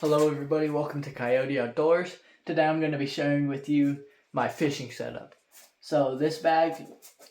Hello everybody, welcome to Coyote Outdoors. Today I'm going to be sharing with you my fishing setup. So this bag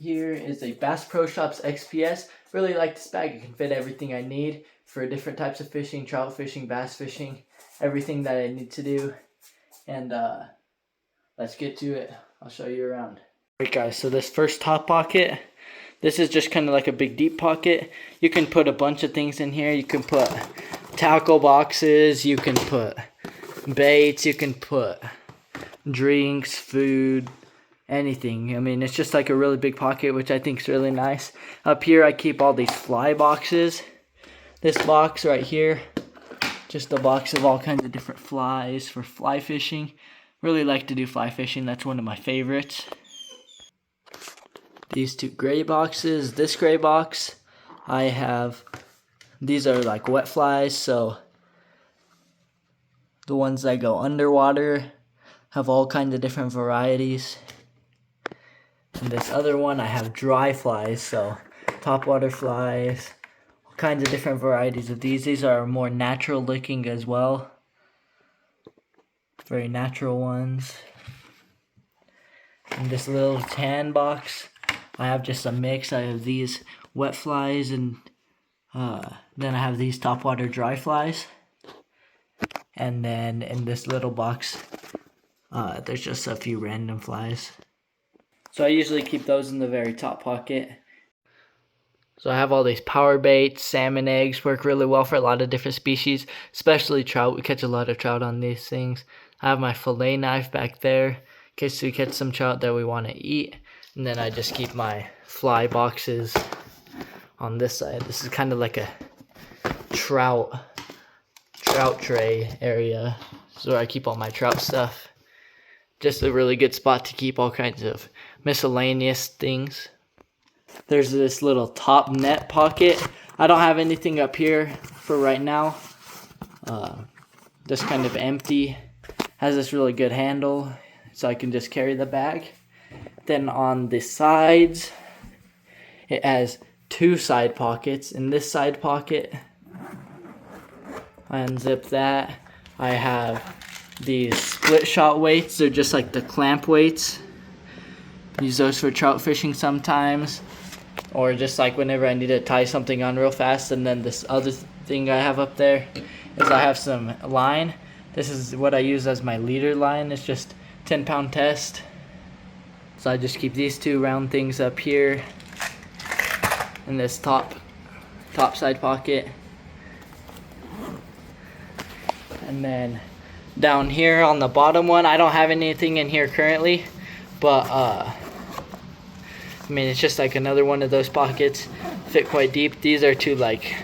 here is a Bass Pro Shops XPS. Really like this bag, it can fit everything I need for different types of fishing, trout fishing, bass fishing, everything that I need to do. And let's get to it. I'll show you around. Alright guys, so this first top pocket, this is just kind of like a big deep pocket. You can put a bunch of things in here. You can put tackle boxes, you can put baits, you can put drinks, food, anything. I mean, it's just like a really big pocket, which I think is really nice. Up here I keep all these fly boxes. This box right here, just a box of all kinds of different flies for fly fishing. Really like to do fly fishing, that's one of my favorites. These two gray boxes, this gray box, I have, these are like wet flies, so the ones that go underwater have all kinds of different varieties. And this other one, I have dry flies, so topwater flies, all kinds of different varieties of these. These are more natural looking as well. Very natural ones. In this little tan box, I have just a mix. I have these wet flies and then I have these topwater dry flies. And then in this little box, there's just a few random flies. So I usually keep those in the very top pocket. So I have all these power baits, salmon eggs, work really well for a lot of different species, especially trout. We catch a lot of trout on these things. I have my fillet knife back there in case we catch some trout that we want to eat. And then I just keep my fly boxes on this side. This is kind of like a trout tray area. This is where I keep all my trout stuff. Just a really good spot to keep all kinds of miscellaneous things. There's this little top net pocket. I don't have anything up here for right now. Just kind of empty. Has this really good handle, so I can just carry the bag. Then on the sides, it has two side pockets. In this side pocket, I unzip that. I have these split shot weights. They're just like the clamp weights. Use those for trout fishing sometimes, or just like whenever I need to tie something on real fast. And then this other thing I have up there is I have some line. This is what I use as my leader line. It's just 10-pound test. So I just keep these two round things up here in this top side pocket. And then down here on the bottom one, I don't have anything in here currently, but I mean, it's just like another one of those pockets, fit quite deep. These are two like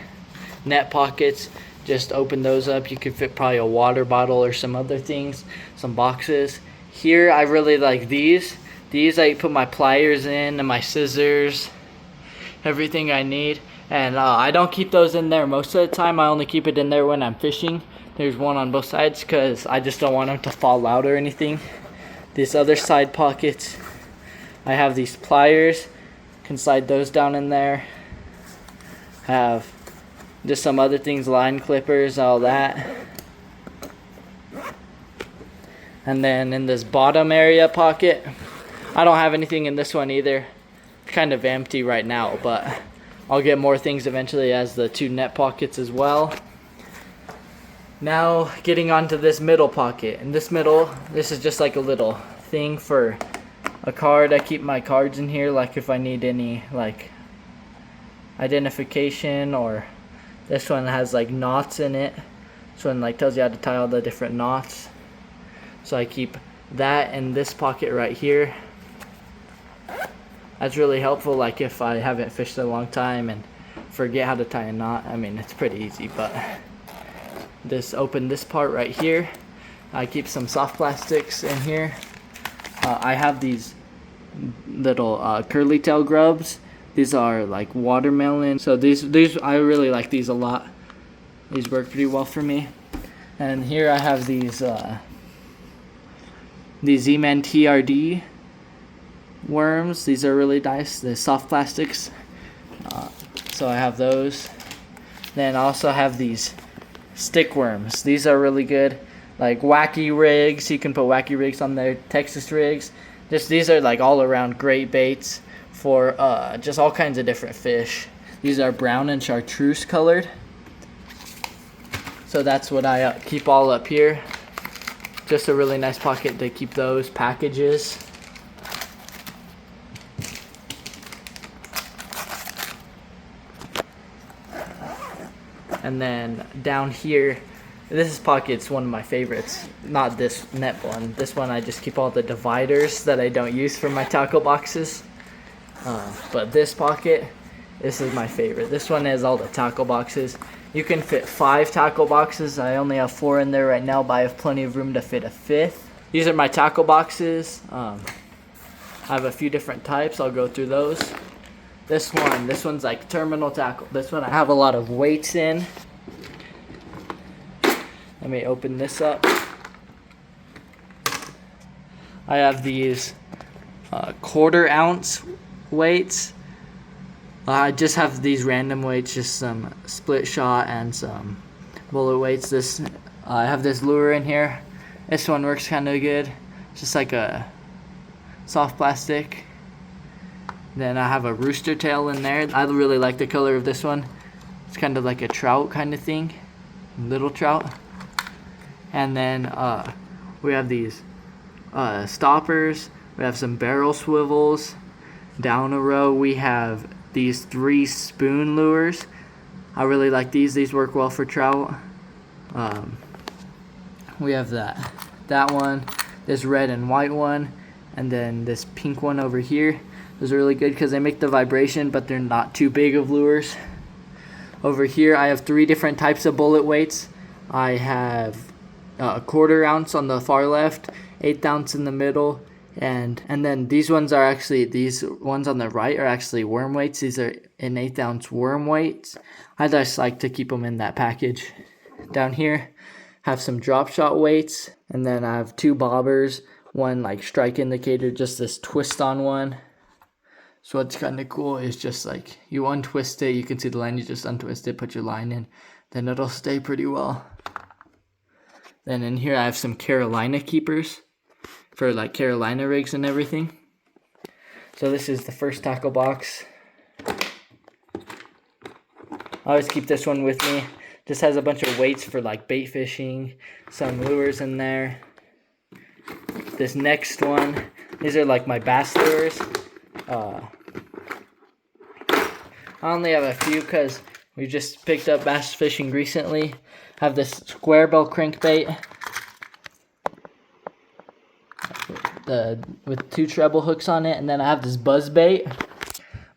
net pockets. Just open those up. You could fit probably a water bottle or some other things, some boxes. Here I really like these. These I put my pliers in and my scissors, everything I need. And I don't keep those in there most of the time. I only keep it in there when I'm fishing. There's one on both sides because I just don't want them to fall out or anything. These other side pockets, I have these pliers. Can slide those down in there. Have just some other things, line clippers, all that. And then in this bottom area pocket, I don't have anything in this one either. It's kind of empty right now, but I'll get more things eventually as the two net pockets as well. Now getting onto this middle pocket. In this middle, this is just like a little thing for a card. I keep my cards in here, like if I need any like identification, or this one has like knots in it. This one like tells you how to tie all the different knots. So I keep that in this pocket right here. That's really helpful, like if I haven't fished in a long time and forget how to tie a knot. I mean, it's pretty easy, but just open this part right here. I keep some soft plastics in here. I have these little curly tail grubs. These are like watermelon. So these I really like these a lot. These work pretty well for me. And here I have these Z-Man TRD worms. These are really nice. The soft plastics. So I have those. Then I also have these stick worms. These are really good. Like wacky rigs, you can put wacky rigs on there. Texas rigs. These are like all around great baits for just all kinds of different fish. These are brown and chartreuse colored. So that's what I keep all up here. Just a really nice pocket to keep those packages. And then down here, this pocket's one of my favorites. Not this net one. This one I just keep all the dividers that I don't use for my tackle boxes. But this pocket, this is my favorite. This one has all the tackle boxes. You can fit 5 tackle boxes. I only have 4 in there right now, but I have plenty of room to fit a 5th. These are my tackle boxes. I have a few different types. I'll go through those. This one's like terminal tackle. This one I have a lot of weights in. Let me open this up. I have these 1/4 ounce weights. I just have these random weights, just some split shot and some bullet weights. I have this lure in here. This one works kind of good. It's just like a soft plastic. Then I have a rooster tail in there. I really like the color of this one. It's kind of like a trout kind of thing, little trout. And then we have these stoppers. We have some barrel swivels. Down a row we have these 3 spoon lures. I really like these. These work well for trout. We have that one, this red and white one, and then this pink one over here. Those are really good because they make the vibration, but they're not too big of lures. Over here I have 3 different types of bullet weights. I have a 1/4 ounce on the far left, 1/8 ounce in the middle, and then these ones on the right are actually worm weights. These are an 1/8 ounce worm weights. I just like to keep them in that package. Down here have some drop shot weights, and then I have 2 bobbers, one like strike indicator, just this twist on one. So what's kind of cool is just like you untwist it, you can see the line, you just untwist it, put your line in, then it'll stay pretty well. Then in here I have some Carolina keepers for like Carolina rigs and everything. So this is the first tackle box. I always keep this one with me. Just has a bunch of weights for like bait fishing, some lures in there. This next one, these are like my bass lures. I only have a few because we just picked up bass fishing recently. I have this square bill crankbait with 2 treble hooks on it, and then I have this buzz bait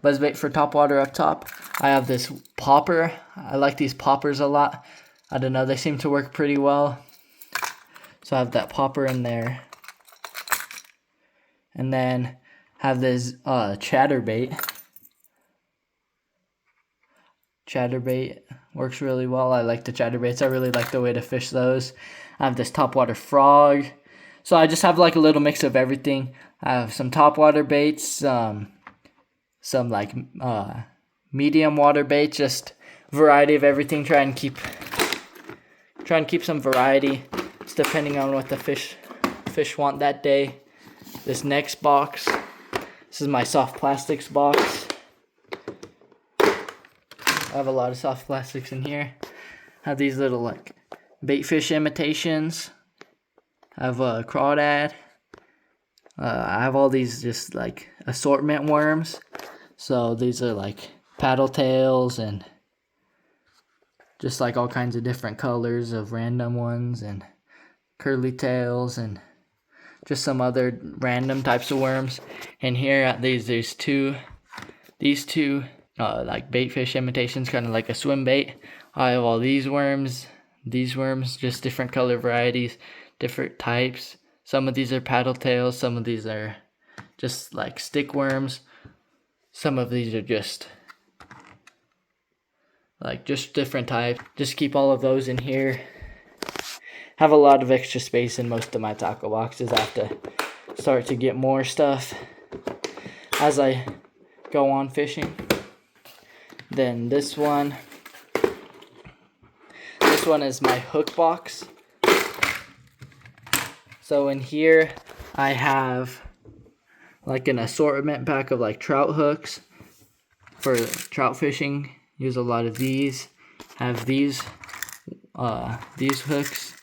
for topwater up top. I have this popper. I like these poppers a lot. I don't know, they seem to work pretty well. So I have that popper in there. And then have this chatterbait. Chatterbait works really well. I like the chatterbaits. I really like the way to fish those. I have this topwater frog. So I just have like a little mix of everything. I have some topwater baits, some like medium water baits, just variety of everything. Try and keep some variety. It's depending on what the fish want that day. This next box, this is my soft plastics box. I have a lot of soft plastics in here. I have these little like bait fish imitations. I have a crawdad. I have all these just like assortment worms. So these are like paddle tails and just like all kinds of different colors of random ones and curly tails and just some other random types of worms. And here these two like bait fish imitations, kind of like a swim bait. I have all these worms, just different color varieties, different types. Some of these are paddle tails, some of these are just like stick worms. Some of these are just different types. Just keep all of those in here. Have a lot of extra space in most of my tackle boxes. I have to start to get more stuff as I go on fishing. Then this one This one is my hook box. So in here I have like an assortment pack of like trout hooks for trout fishing. Use a lot of these. Have these hooks.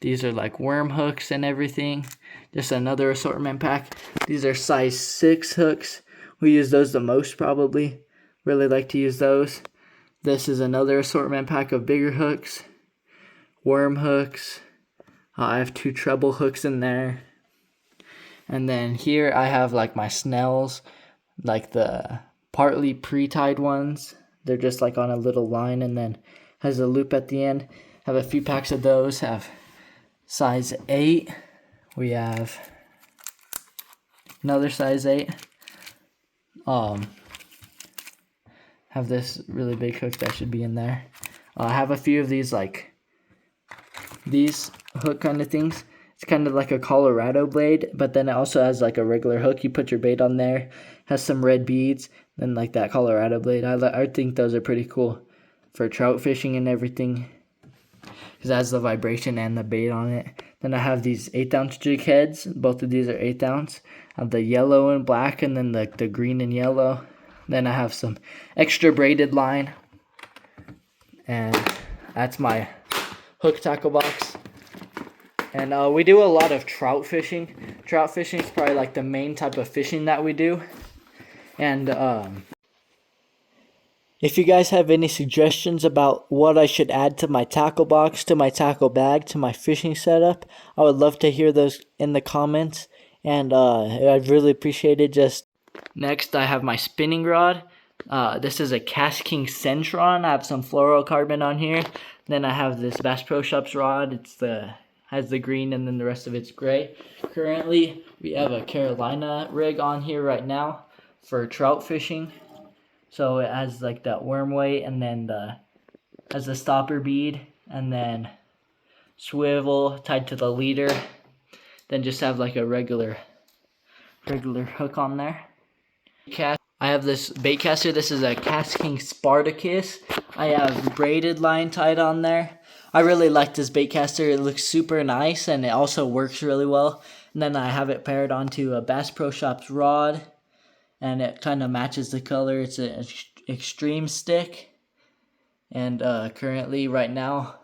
These are like worm hooks and everything. Just another assortment pack. These are size 6 hooks. We use those the most probably. Really like to use those. This is another assortment pack of bigger hooks. Worm hooks. I have 2 treble hooks in there. And then here I have like my snells, like the partly pre-tied ones. They're just like on a little line and then has a loop at the end. Have a few packs of those. Have size 8. We have another size 8. Have this really big hook that should be in there. I have a few of these like these hook kind of things. It's kind of like a Colorado blade, but then it also has like a regular hook. You put your bait on there. Has some red beads, then like that Colorado blade. I think those are pretty cool for trout fishing and everything, because it has the vibration and the bait on it. Then I have these 1/8-ounce jig heads. Both of these are 1/8 ounce. I have the yellow and black, and then the green and yellow. Then I have some extra braided line, and that's my hook tackle box. And we do a lot of trout fishing. Trout fishing is probably like the main type of fishing that we do. And if you guys have any suggestions about what I should add to my tackle box, to my tackle bag, to my fishing setup, I would love to hear those in the comments. And I'd really appreciate it. Just next, I have my spinning rod. This is a KastKing Centron. I have some fluorocarbon on here. Then I have this Bass Pro Shops rod. Has the green and then the rest of it's gray. Currently, we have a Carolina rig on here right now for trout fishing. So it has like that worm weight, and then has the stopper bead, and then swivel tied to the leader. Then just have like a regular hook on there. I have this bait caster. This is a KastKing Spartacus. I have braided line tied on there. I really like this bait caster. It looks super nice, and it also works really well. And then I have it paired onto a Bass Pro Shops rod, and it kind of matches the color. It's an extreme stick. And currently, right now,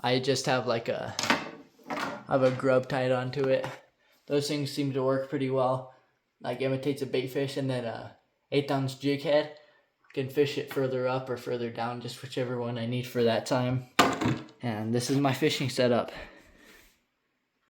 I just have like I have a grub tied onto it. Those things seem to work pretty well. Like imitates a bait fish, and then a 1/8-ounce jig head. Can fish it further up or further down, just whichever one I need for that time. And this is my fishing setup.